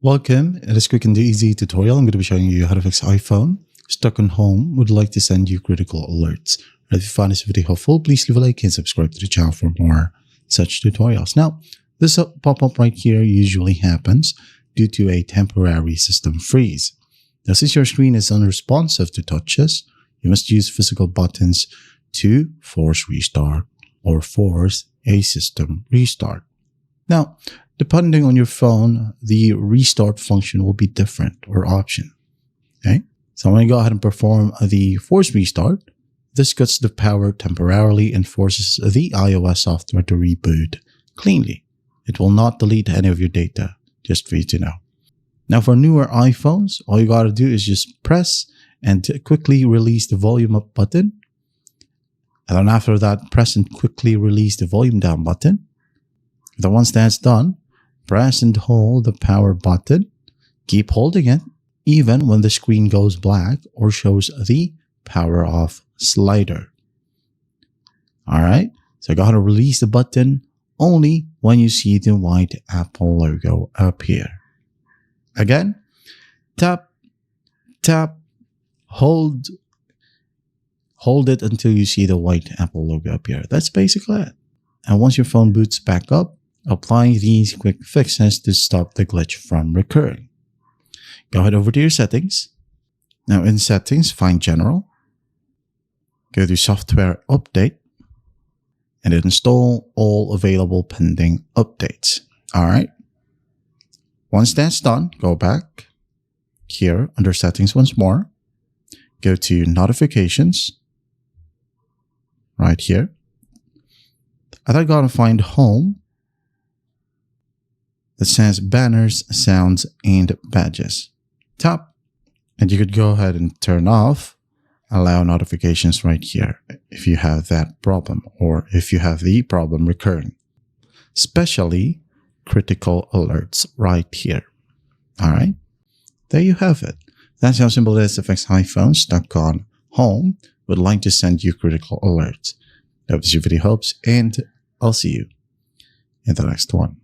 Welcome. In this quick and easy tutorial, I'm going to be showing you how to fix iPhone stuck on home would like to send you critical alerts. If you find this video helpful, please leave a like and subscribe to the channel for more such tutorials. Now, this pop-up right here usually happens due to a temporary system freeze. Now, since your screen is unresponsive to touches, you must use physical buttons to force restart or force a system restart. Now, depending on your phone, the restart function will be different or option. Okay, so I'm going to go ahead and perform the force restart. This cuts the power temporarily and forces the iOS software to reboot cleanly. It will not delete any of your data, just for you to know. Now, for newer iPhones, all you got to do is just press and quickly release the volume up button. And then after that, press and quickly release the volume down button. Then once that's done, press and hold the power button. Keep holding it even when the screen goes black or shows the power off slider. All right, so go ahead and release the button only when you see the white Apple logo appear. Again, tap, tap, hold it until you see the white Apple logo appear. That's basically it. And once your phone boots back up, apply these quick fixes to stop the glitch from recurring. Go ahead over to your settings. Now in settings, find general. Go to software update and install all available pending updates. All right. Once that's done, go back here under settings once more. Go to notifications right here. And I gotta find home. That says banners, sounds, and badges. Tap, and you could go ahead and turn off allow notifications right here if you have that problem or if you have the problem recurring, especially critical alerts right here. All right, there you have it. That's how simple it is to fix iPhone stuck on home would like to send you critical alerts. I hope this video helps, and I'll see you in the next one.